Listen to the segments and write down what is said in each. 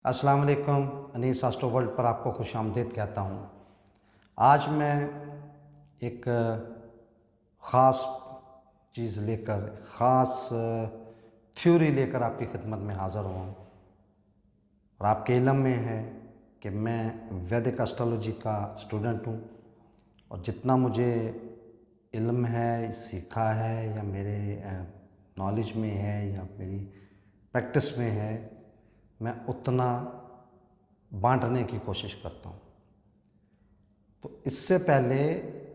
अस्सलाम वालेकुम। Anees astro world पर आपको खुशामदीद कहता हूँ। आज मैं एक ख़ास चीज़ लेकर, ख़ास थ्योरी लेकर आपकी खिदमत में हाज़िर हुआ हूँ। और आपके इल्म में है कि मैं वैदिक एस्ट्रोलॉजी का स्टूडेंट हूँ और जितना मुझे इल्म है, सीखा है या मेरे नॉलेज में है या मेरी प्रैक्टिस में है, मैं उतना बांटने की कोशिश करता हूँ। तो इससे पहले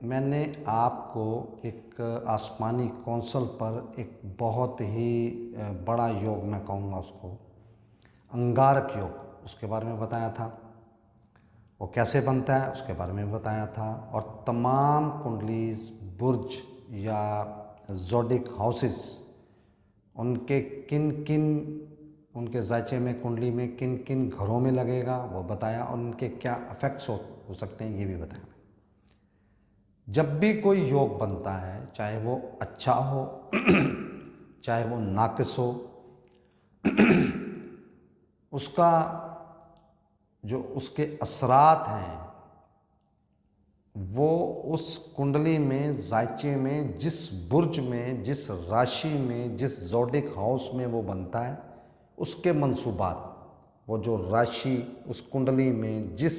मैंने आपको एक आसमानी कौंसल पर एक बहुत ही बड़ा योग, मैं कहूँगा उसको अंगारक योग, उसके बारे में बताया था। वो कैसे बनता है उसके बारे में बताया था। और तमाम कुंडलीज, बुर्ज या ज़ोडिक हाउसेस, उनके किन किन, उनके जायचे में, कुंडली में किन किन घरों में लगेगा वो बताया, और उनके क्या इफ़ेक्ट्स हो सकते हैं ये भी बताया। जब भी कोई योग बनता है, चाहे वो अच्छा हो चाहे वो नाक़िस हो, उसका जो उसके असरात हैं वो उस कुंडली में, जायचे में, जिस बुर्ज में, जिस राशि में, जिस ज़ोडिक हाउस में वो बनता है, उसके मंसूबात, वो जो राशि उस कुंडली में जिस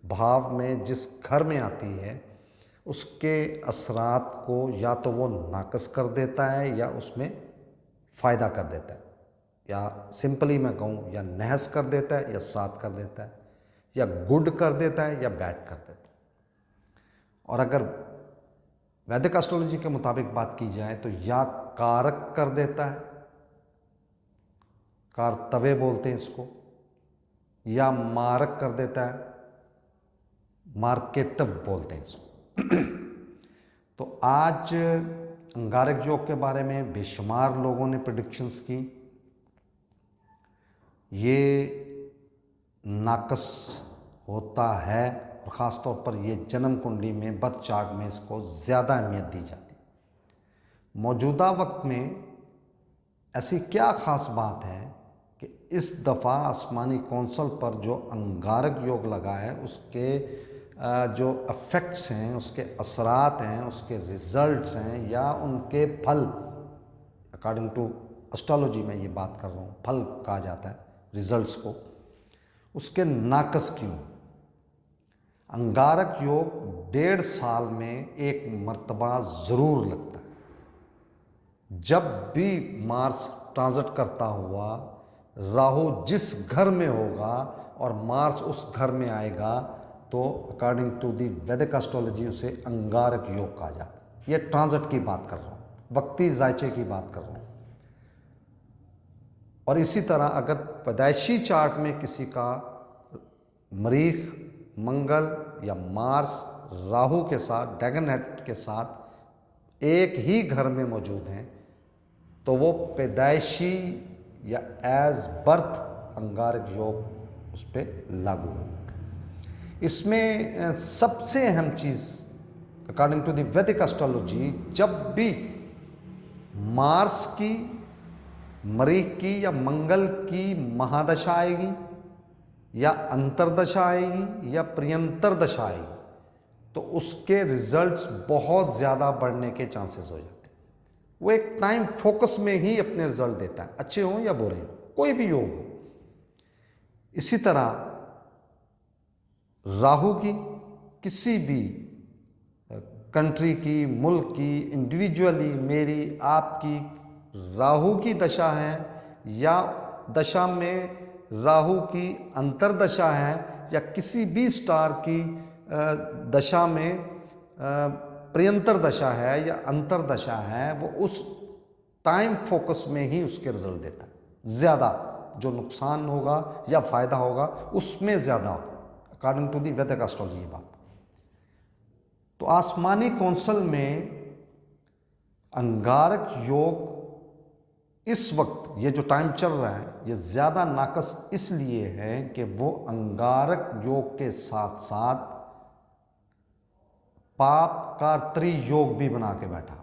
भाव में, जिस घर में आती है, उसके असरात को या तो वो नाक़िस कर देता है या उसमें फ़ायदा कर देता है, या सिंपली मैं कहूँ या नहस कर देता है या साथ कर देता है, या गुड कर देता है या बैड कर देता है। और अगर वैदिक एस्ट्रोलॉजी के मुताबिक बात की जाए तो या कारक कर देता है, कारतवे बोलते हैं इसको, या मारक कर देता है, मार्केतव बोलते हैं इसको। तो आज अंगारक योग के बारे में बेशुमार लोगों ने प्रेडिक्शंस की। ये नाक़िस होता है और ख़ास तौर पर ये जन्म कुंडली में, बर्थ चार्ट में इसको ज़्यादा अहमियत दी जाती है। मौजूदा वक्त में ऐसी क्या ख़ास बात है कि इस दफ़ा आसमानी कौंसल पर जो अंगारक योग लगा है, उसके जो इफ़ेक्ट्स हैं, उसके असरात हैं, उसके रिज़ल्ट्स हैं या उनके फल, अकॉर्डिंग टू एस्ट्रोलॉजी में ये बात कर रहा हूँ, फल कहा जाता है रिज़ल्ट्स को, उसके नाक़िस क्यों। अंगारक योग 1.5 साल में एक मर्तबा ज़रूर लगता है। जब भी मार्स ट्रांजिट करता हुआ राहु जिस घर में होगा और मार्स उस घर में आएगा, तो अकॉर्डिंग टू दी वैदिक एस्ट्रोलॉजी उसे अंगारक योग कहा जाता है। ये ट्रांजिट की बात कर रहा हूँ, वक्ती जायचे की बात कर रहा हूँ। और इसी तरह अगर पैदाइशी चार्ट में किसी का मरीख, मंगल या मार्स राहु के साथ, ड्रैगन हेड के साथ एक ही घर में मौजूद हैं, तो वो पैदाइशी या एज बर्थ अंगारक योग उस पर लागू हो। इसमें सबसे अहम चीज़ अकॉर्डिंग टू द वैदिक एस्ट्रोलॉजी, जब भी मार्स की, मरीख की या मंगल की महादशा आएगी या अंतरदशा आएगी या प्रियंतर दशा आएगी, तो उसके रिजल्ट्स बहुत ज़्यादा बढ़ने के चांसेस हो जाते हैं। वो एक टाइम फोकस में ही अपने रिजल्ट देता है, अच्छे हों या बुरे हों, कोई भी योग हो। इसी तरह राहु की, किसी भी कंट्री की, मुल्क की, इंडिविजुअली मेरी आपकी राहु की दशा है या दशा में राहु की अंतरदशा है, या किसी भी स्टार की दशा में प्रियंतर दशा है या अंतरदशा है, वो उस टाइम फोकस में ही उसके रिजल्ट देता है। ज़्यादा जो नुकसान होगा या फ़ायदा होगा उसमें ज़्यादा होगा, अकॉर्डिंग टू दी वैदिक एस्ट्रोलॉजी बात। तो आसमानी कौंसल में अंगारक योग इस वक्त, ये जो टाइम चल रहा है, ये ज़्यादा नाक़िस इसलिए है कि वो अंगारक योग के साथ साथ पाप का त्रियोग भी बना के बैठा।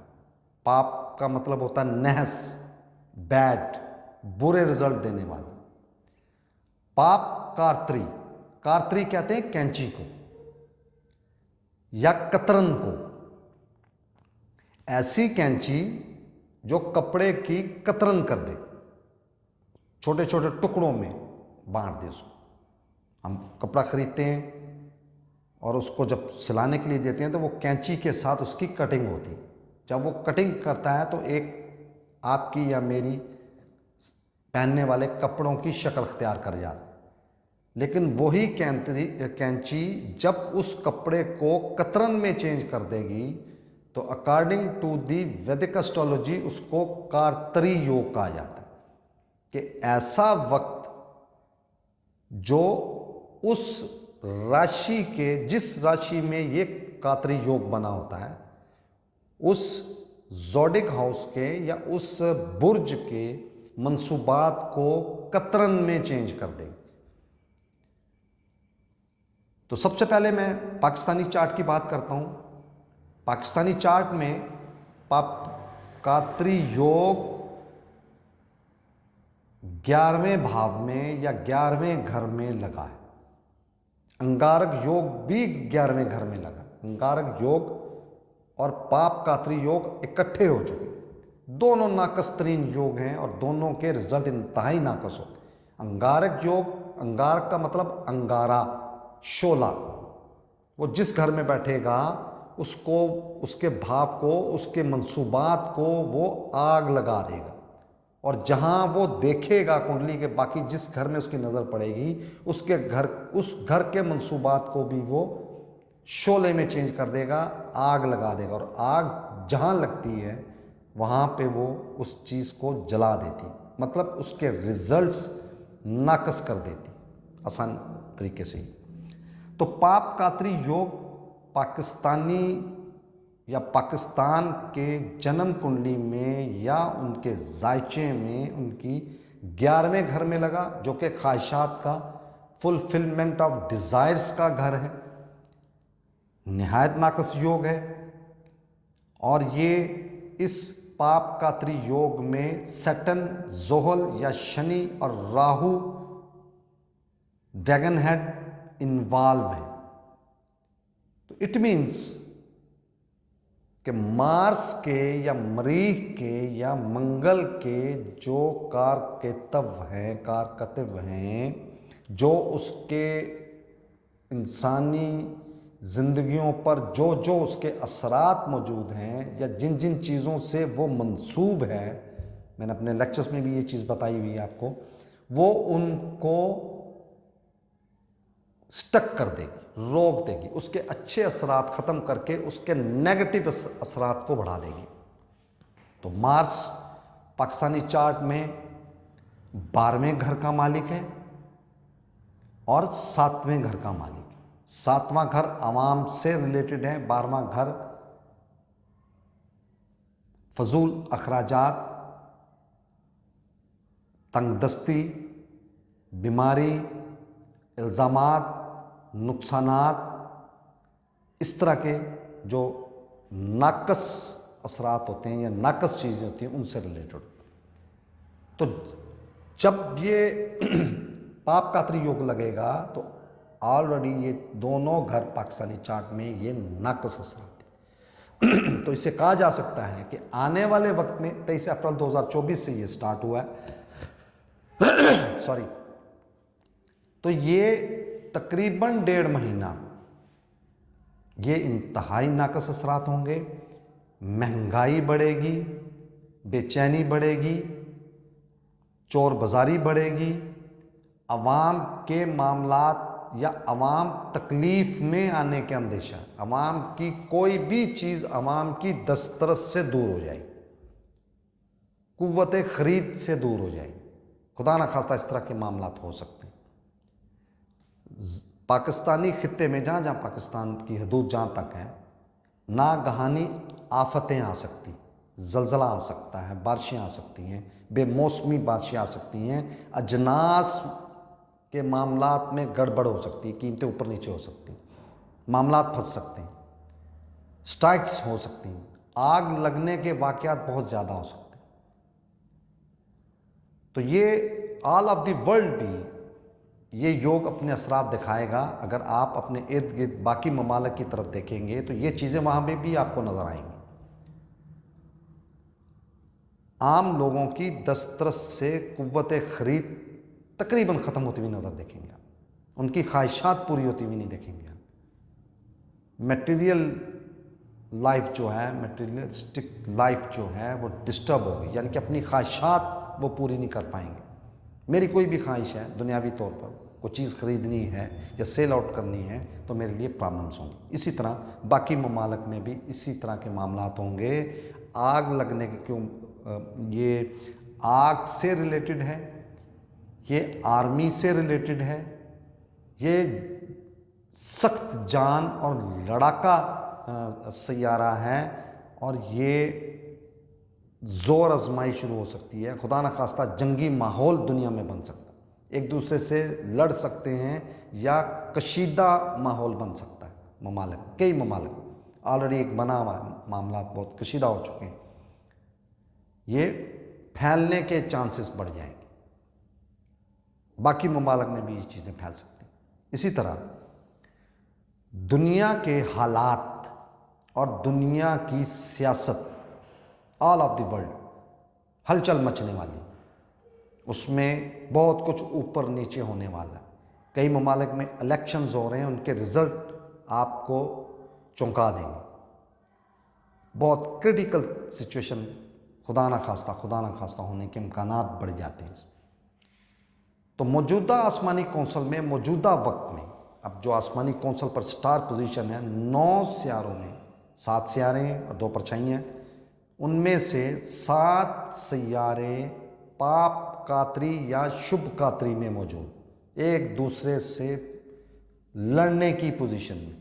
पाप का मतलब होता है नहस, बैड, बुरे रिजल्ट देने वाला। पाप कारत्री, कारत्री कहते हैं कैंची को या कतरन को, ऐसी कैंची जो कपड़े की कतरन कर दे, छोटे छोटे टुकड़ों में बांट दे उसको। हम कपड़ा खरीदते हैं और उसको जब सिलाने के लिए देते हैं तो वो कैंची के साथ उसकी कटिंग होती है। जब वो कटिंग करता है तो एक आपकी या मेरी पहनने वाले कपड़ों की शक्ल अख्तियार कर जाती है। लेकिन वही कैंची जब उस कपड़े को कतरन में चेंज कर देगी तो अकॉर्डिंग टू दी वैदिक एस्ट्रोलॉजी उसको कारतरी योग कहा जाता है, कि ऐसा वक्त जो उस राशि के, जिस राशि में ये कारतरी योग बना होता है, उस ज़ोडिक हाउस के या उस बुर्ज के मंसूबात को कतरन में चेंज कर देगी। तो सबसे पहले मैं पाकिस्तानी चार्ट की बात करता हूं। पाकिस्तानी चार्ट में कारतरी योग 11वें भाव में या 11वें घर में लगा है। अंगारक योग भी 11वें घर में लगा। अंगारक योग और पाप कारतरी योग इकट्ठे हो चुके, दोनों नाकस तरीन योग हैं और दोनों के रिजल्ट इंतहाई नाकस होते हैं। अंगारक योग, अंगारक का मतलब अंगारा, शोला, वो जिस घर में बैठेगा उसको, उसके भाव को, उसके मंसूबात को वो आग लगा देगा। और जहां वो देखेगा कुंडली के, बाकी जिस घर में उसकी नज़र पड़ेगी उसके घर, उस घर के मंसूबात को भी वो शोले में चेंज कर देगा, आग लगा देगा। और आग जहां लगती है वहां पे वो उस चीज़ को जला देती, मतलब उसके रिजल्ट्स नाकस कर देती, आसान तरीके से ही। तो पाप कारतरी योग पाकिस्तानी या पाकिस्तान के जन्म कुंडली में या उनके जायचे में उनकी 11वें घर में लगा, जो कि ख्वाहिशात का, फुलफिलमेंट ऑफ डिज़ायर्स का घर है। निहायत नाकस योग है। और ये इस पाप कारतरी योग में सैटर्न, जोहल या शनि और राहु, ड्रैगन हेड इन्वॉल्व है। तो इट मीन्स कि मार्स के या मरीख के या मंगल के जो कारकेतव हैं, कारकतव हैं, जो उसके इंसानी ज़िंदगियों पर जो जो उसके असरात मौजूद हैं या जिन जिन चीज़ों से वो मंसूब है, मैंने अपने लेक्चर्स में भी ये चीज़ बताई हुई है आपको, वो उनको स्टक कर देगी, रोक देगी, उसके अच्छे असरात ख़त्म करके उसके नेगेटिव असरात को बढ़ा देगी। तो मार्स पाकिस्तानी चार्ट में 12वें घर का मालिक है और 7वें घर का मालिक है। 7वां घर आवाम से रिलेटेड है, 12वां घर फजूल अखराजात, तंगदस्ती, बीमारी, इल्ज़ामात, नुकसानात, इस तरह के जो नाकस असरात होते हैं या नाकस चीज़ें होती हैं उनसे रिलेटेड होते हैं। तो जब ये पाप कारतरी योग लगेगा तो ऑलरेडी ये दोनों घर पाकिस्तानी चार्ट में ये नाकस असरात हैं। तो इससे कहा जा सकता है कि आने वाले वक्त में 23 अप्रैल 2024 से ये स्टार्ट हुआ है सॉरी, तो ये तकरीबन 1.5 महीना ये इंतहाई नाकस असरात होंगे। महंगाई बढ़ेगी, बेचैनी बढ़ेगी, चोर बाज़ारी बढ़ेगी, अवाम के मामलात या अवाम तकलीफ़ में आने के अंदेशा, अवाम की कोई भी चीज़ अवाम की दस्तरस से दूर हो जाएगी, कुव्वत ख़रीद से दूर हो जाएगी। खुदा न खास्ता इस तरह के मामलात हो सकते हैं। पाकिस्तानी खित्ते में जहाँ जहाँ पाकिस्तान की हदूद जहाँ तक है, नागहानी आफतें आ सकती, ज़लज़ला आ सकता है, बारिशें आ सकती हैं, बेमौसमी बारिशें आ सकती हैं, अजनास के मामलात में गड़बड़ हो सकती है, कीमतें ऊपर नीचे हो सकती हैं, मामलात फंस सकते हैं, स्ट्राइक्स हो सकती हैं, आग लगने के वाक़यात बहुत ज़्यादा हो सकते हैं। तो ये ऑल ऑफ द वर्ल्ड भी ये योग अपने असरात दिखाएगा। अगर आप अपने इर्द गिर्द बाकी ममालिक की तरफ देखेंगे तो ये चीज़ें वहाँ पे भी आपको नज़र आएंगी। आम लोगों की दस्तरस से कुव्वत ख़रीद तकरीबन ख़त्म होती हुई नज़र देखेंगे आप, उनकी ख्वाहिशात पूरी होती हुई नहीं देखेंगे आप। मटेरियल लाइफ जो है, मटेरियलिस्टिक लाइफ जो है वो डिस्टर्ब होगी, यानी कि अपनी ख्वाहिशात वो पूरी नहीं कर पाएंगे। मेरी कोई भी ख्वाहिश है दुनियावी तौर पर, कोई चीज़ ख़रीदनी है या सेल आउट करनी है तो मेरे लिए प्रॉब्लम्स होंगी। इसी तरह बाकी ममालिक में भी इसी तरह के मामलात होंगे। आग लगने के क्यों, ये आग से रिलेटेड है, ये आर्मी से रिलेटेड है, ये सख्त जान और लड़ाका सैयारा है और ये ज़ोर आजमाई शुरू हो सकती है। खुदा न खास्ता जंगी माहौल दुनिया में बन सकता है, एक दूसरे से लड़ सकते हैं या कशीदा माहौल बन सकता है। ममालिक, कई ममालिक ऑलरेडी एक बना हुआ है, मामला बहुत कशीदा हो चुके हैं, ये फैलने के चांसेस बढ़ जाएंगे। बाकी ममालिक में भी ये चीज़ें फैल सकती हैं। इसी तरह दुनिया के हालात और दुनिया की सियासत, ऑल ऑफ द वर्ल्ड हलचल मचने वाली, उसमें बहुत कुछ ऊपर नीचे होने वाला है। कई ममालिक में इलेक्शंस हो रहे हैं, उनके रिज़ल्ट आपको चौंका देंगे। बहुत क्रिटिकल सिचुएशन खुदा ना खास्ता होने के इम्कानात बढ़ जाते हैं। तो मौजूदा आसमानी कौंसल में मौजूदा वक्त में, अब जो आसमानी कौंसल पर स्टार पोजीशन है, 9 सियारों में 7 सियारे हैं और 2 परछाइयाँ, उनमें से 7 सियारे पाप कातरी या शुभ कातरी में मौजूद, एक दूसरे से लड़ने की पोजीशन में।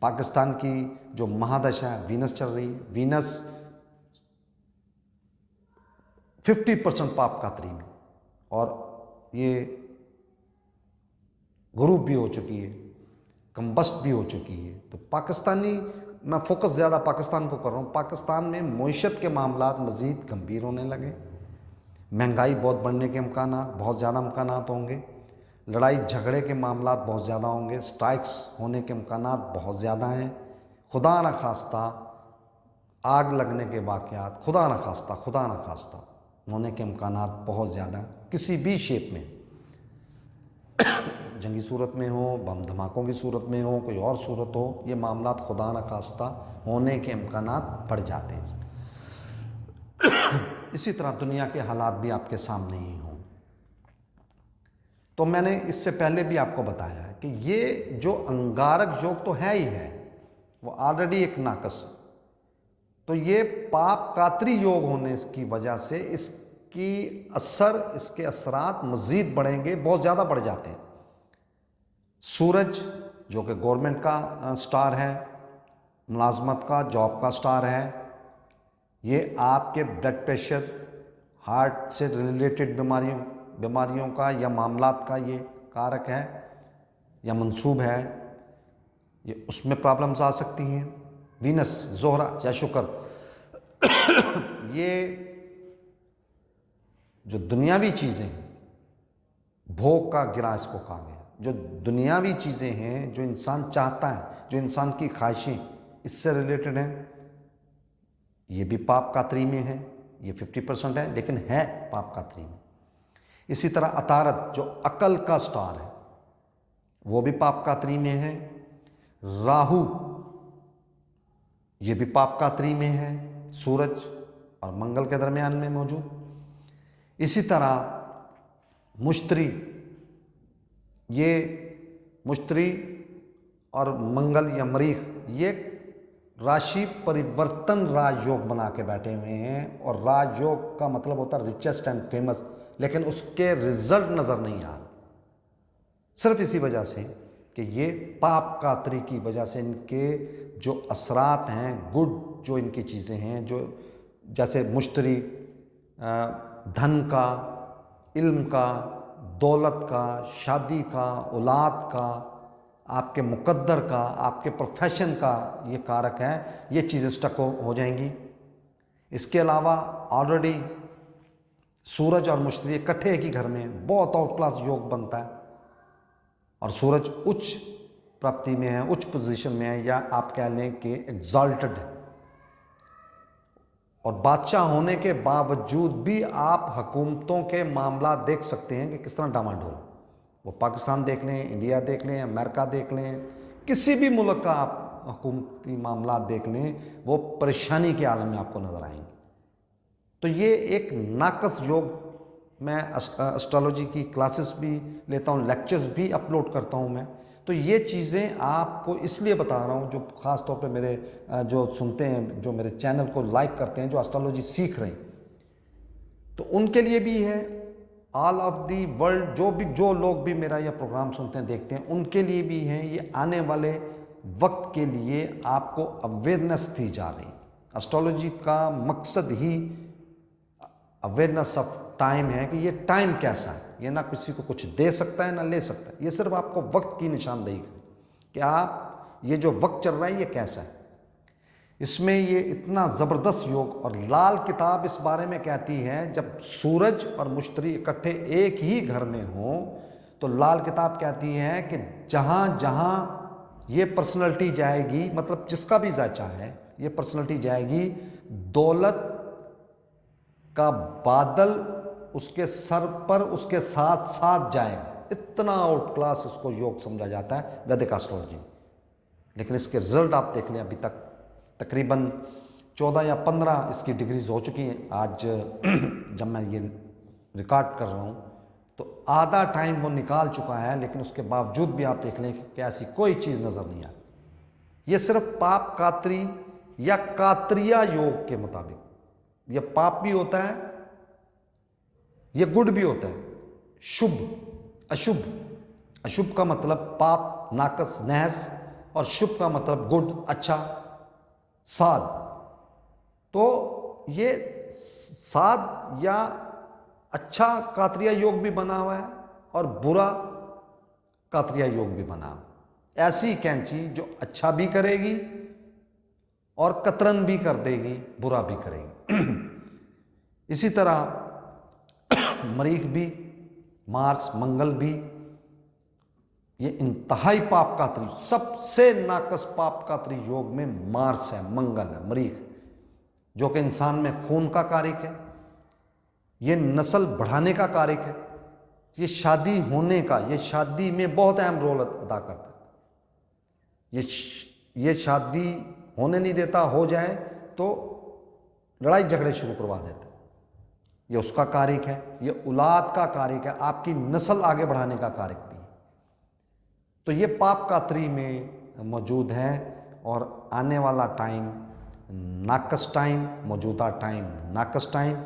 पाकिस्तान की जो महादशा है, वीनस चल रही है, वीनस 50% पाप कातरी में, और ये गुरूब भी हो चुकी है, कंबस्ट भी हो चुकी है। तो पाकिस्तानी, मैं फोकस ज़्यादा पाकिस्तान को कर रहा हूँ, पाकिस्तान में मईशत के मामलात मज़ीद गंभीर होने लगे, महंगाई बहुत बढ़ने के इम्कानात, बहुत ज़्यादा इम्कानात होंगे, लड़ाई झगड़े के मामलात बहुत ज़्यादा होंगे, स्ट्राइक्स होने के इम्कानात बहुत ज़्यादा हैं। खुदा न खास्ता आग लगने के वाक़यात, खुदा न खास्ता होने के इम्कानात बहुत ज़्यादा हैं, किसी भी शेप में, जंगी सूरत में हो, बम धमाकों की सूरत में हो, कोई और सूरत हो, ये मामलात खुदा न खास्ता होने के इम्कानात बढ़ जाते हैं। इसी तरह दुनिया के हालात भी आपके सामने ही हों। तो मैंने इससे पहले भी आपको बताया है कि ये जो अंगारक योग तो है ही है, वो ऑलरेडी एक नाकस है। तो ये पाप कातरी योग होने की वजह से इसकी असर, इसके असरात मज़ीद बढ़ेंगे, बहुत ज़्यादा बढ़ जाते हैं। सूरज जो कि गवर्नमेंट का स्टार है, मुलाजमत का, जॉब का स्टार है, ये आपके ब्लड प्रेशर, हार्ट से रिलेटेड बीमारियों का या मामलात का ये कारक है या मंसूब है, ये उसमें प्रॉब्लम्स आ सकती हैं। वीनस, ज़ोहरा या शुक्र, ये जो दुनियावी चीज़ें हैं, भोग का गिरा इसको कहा गया, जो दुनियावी चीज़ें हैं, जो इंसान चाहता है, जो इंसान की ख्वाहिशें इससे रिलेटेड हैं, ये भी पाप कातरी में है। ये 50% है लेकिन है पाप कातरी में। इसी तरह अतारत जो अकल का स्टार है, वो भी पाप कातरी में है। राहु ये भी पाप कातरी में है, सूरज और मंगल के दरमियान में मौजूद। इसी तरह मुश्तरी, ये मुश्तरी और मंगल या मरीख, ये राशि परिवर्तन राजयोग बना के बैठे हुए हैं, और राजयोग का मतलब होता है रिचेस्ट एंड फेमस, लेकिन उसके रिजल्ट नज़र नहीं आ रहे, सिर्फ इसी वजह से कि ये पाप कातरी की वजह से इनके जो असरात हैं, गुड जो इनकी चीज़ें हैं, जो जैसे मुश्तरी धन का, इल्म का, दौलत का, शादी का, औलाद का, आपके मुकद्दर का, आपके प्रोफेशन का ये कारक है, ये चीज़ें स्टक हो जाएंगी। इसके अलावा ऑलरेडी सूरज और मुश्तरी इकट्ठे एक ही घर में बहुत आउट क्लास योग बनता है, और सूरज उच्च प्राप्ति में है, उच्च पोजीशन में है, या आप कह लें कि एग्जॉल्टेड है, और बादशाह होने के बावजूद भी आप हुकूमतों के मामला देख सकते हैं कि किस तरह डामाडोल। वो पाकिस्तान देख लें, इंडिया देख लें, अमेरिका देख लें, किसी भी मुल्क का आप हुकूमती मामला देख लें, वो परेशानी के आलम में आपको नज़र आएंगे। तो ये एक नाकस योग, मैं एस्ट्रोलॉजी की क्लासेस भी लेता हूँ, लेक्चर्स भी अपलोड करता हूँ मैं। तो ये चीज़ें आपको इसलिए बता रहा हूँ, जो ख़ास तौर पे मेरे जो सुनते हैं, जो मेरे चैनल को लाइक करते हैं, जो एस्ट्रोलॉजी सीख रहे हैं, तो उनके लिए भी है। ऑल ऑफ दी वर्ल्ड जो लोग भी मेरा यह प्रोग्राम सुनते हैं, देखते हैं, उनके लिए भी हैं। ये आने वाले वक्त के लिए आपको अवेयरनेस दी जा रही। एस्ट्रोलॉजी का मकसद ही अवेयरनेस ऑफ टाइम है कि ये टाइम कैसा है। ये ना किसी को कुछ दे सकता है ना ले सकता है, ये सिर्फ आपको वक्त की निशानदेही करे कि आप ये जो वक्त चल रहा है ये कैसा है। इसमें ये इतना ज़बरदस्त योग, और लाल किताब इस बारे में कहती है, जब सूरज और मुश्तरी इकट्ठे एक ही घर में हों, तो लाल किताब कहती है कि जहाँ जहाँ ये पर्सनैलिटी जाएगी, मतलब जिसका भी जायचा है, ये पर्सनैलिटी जाएगी, दौलत का बादल उसके सर पर उसके साथ साथ जाएगा। इतना आउट क्लास इसको योग समझा जाता है वैदिक एस्ट्रोलॉजी में। लेकिन इसके रिजल्ट आप देख लें, अभी तक तकरीबन 14 या 15 इसकी डिग्रीज हो चुकी हैं। आज जब मैं ये रिकॉर्ड कर रहा हूँ तो आधा टाइम वो निकाल चुका है, लेकिन उसके बावजूद भी आप देख लें कि ऐसी कोई चीज़ नज़र नहीं आती। ये सिर्फ पाप कात्री या कात्रिया योग के मुताबिक, ये पाप भी होता है, ये गुड भी होता है, शुभ अशुभ। अशुभ का मतलब पाप, नाकस, नहस, और शुभ का मतलब गुड, अच्छा, साध। तो ये साध या अच्छा कात्रिया योग भी बना हुआ है और बुरा कात्रिया योग भी बना हुआ है। ऐसी कैंची जो अच्छा भी करेगी और कतरन भी कर देगी, बुरा भी करेगी। इसी तरह मरीख भी, मार्स, मंगल भी, ये इंतहाई पाप कात्री, सबसे नाकस पाप कात्री योग में मार्स है, मंगल है, मरीख, जो कि इंसान में खून का कारक है, ये नस्ल बढ़ाने का कारक है, ये शादी होने का, ये शादी में बहुत अहम रोल अदा करता है। ये शादी होने नहीं देता, हो जाए तो लड़ाई झगड़े शुरू करवा देता है। ये उसका कारक है, ये औलाद का कारक है, आपकी नस्ल आगे बढ़ाने का कारक भी है। तो ये पाप कात्री में मौजूद है। और आने वाला टाइम नाकस टाइम, मौजूदा टाइम नाकस टाइम,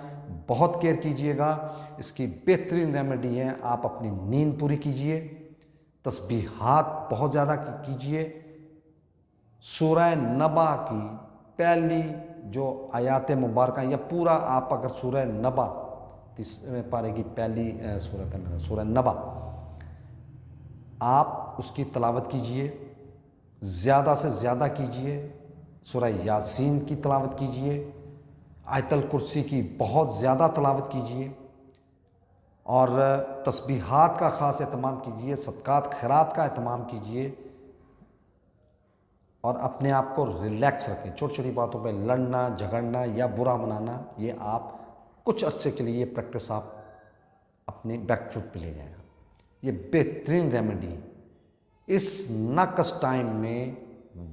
बहुत केयर कीजिएगा। इसकी बेहतरीन रेमेडी है, आप अपनी नींद पूरी कीजिए, तस्बीहात बहुत ज़्यादा कीजिए, सूरह नबा की पहली जो आयात मुबारक, या पूरा आप अगर सूरह नबा 30 पारे की पहली सूरत है, सूरह नबा, आप उसकी तलावत कीजिए, ज़्यादा से ज़्यादा कीजिए। सूरह यासीन की तलावत कीजिए, आयतल कुर्सी की बहुत ज़्यादा तलावत कीजिए, और तस्बीहात का ख़ास एहतमाम कीजिए, सदक़ात खैरात का एहतमाम कीजिए, और अपने आप को रिलैक्स रखें। छोटी छोटी बातों पे लड़ना, झगड़ना या बुरा मनाना, ये आप कुछ अरसे के लिए ये प्रैक्टिस आप अपने बैकफुट पे ले जाएगा। ये बेहतरीन रेमेडी इस नाकस टाइम में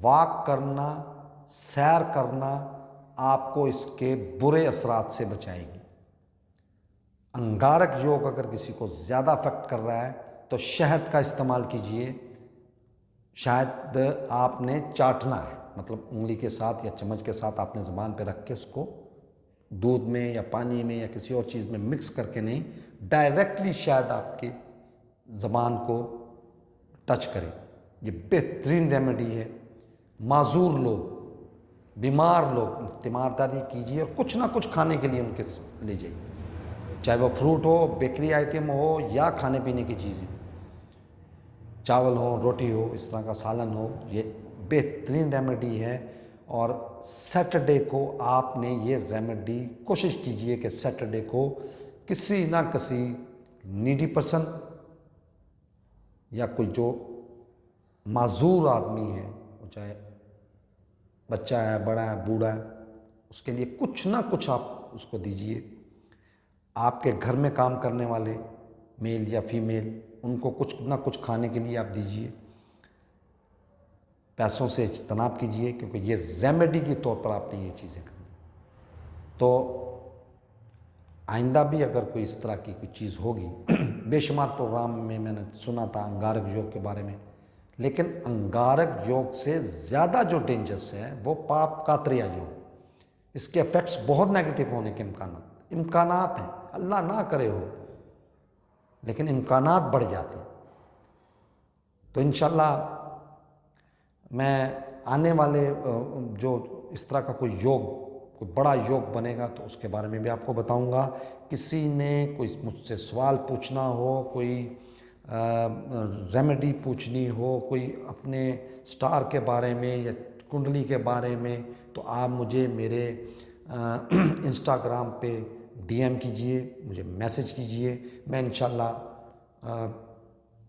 वॉक करना, सैर करना आपको इसके बुरे असरात से बचाएगी। अंगारक योग अगर किसी को ज़्यादा अफेक्ट कर रहा है तो शहद का इस्तेमाल कीजिए। शायद आपने चाटना है, मतलब उंगली के साथ या चम्मच के साथ आपने ज़ुबान पे रख के उसको दूध में या पानी में या किसी और चीज़ में मिक्स करके नहीं, डायरेक्टली शायद आपकी ज़बान को टच करें। ये बेहतरीन रेमेडी है। माजूर लोग, बीमार लोग तीमारदारी कीजिए और कुछ ना कुछ खाने के लिए उनके ले जाइए, चाहे वो फ्रूट हो, बेकरी आइटम हो, या खाने पीने की चीज़ें, चावल हो, रोटी हो, इस तरह का सालन हो। ये बेहतरीन रेमेडी है। और सैटरडे को आपने ये रेमेडी कोशिश कीजिए कि सैटरडे को किसी ना किसी नीडी पर्सन या कोई जो माजूर आदमी है, वो चाहे बच्चा है, बड़ा है, बूढ़ा है, उसके लिए कुछ ना कुछ आप उसको दीजिए। आपके घर में काम करने वाले मेल या फीमेल, उनको कुछ ना कुछ खाने के लिए आप दीजिए। पैसों से इज्तनाब कीजिए, क्योंकि ये रेमेडी के तौर पर आपने ये चीज़ें करनी। तो आइंदा भी अगर कोई इस तरह की कोई चीज़ होगी बेशुमार प्रोग्राम में मैंने सुना था अंगारक योग के बारे में, लेकिन अंगारक योग से ज़्यादा जो डेंजरस है वो पाप कातरिया योग। इसके इफ़ेक्ट्स बहुत नेगेटिव होने के इम्कानात हैं, अल्लाह ना करे हो, लेकिन इम्कानात बढ़ जाते हैं। तो इंशाल्लाह मैं आने वाले जो इस तरह का कोई योग, कोई बड़ा योग बनेगा तो उसके बारे में भी आपको बताऊंगा। किसी ने कोई मुझसे सवाल पूछना हो, कोई रेमेडी पूछनी हो, कोई अपने स्टार के बारे में या कुंडली के बारे में, तो आप मुझे मेरे इंस्टाग्राम पे डीएम कीजिए, मुझे मैसेज कीजिए। मैं इंशाल्लाह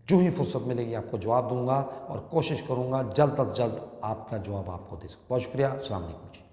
जो ही फुर्सत मिलेगी आपको जवाब दूंगा और कोशिश करूंगा जल्द अज जल्द आपका जवाब आपको दे सकूँ। बहुत शुक्रिया। अस्सलाम वालेकुम जी।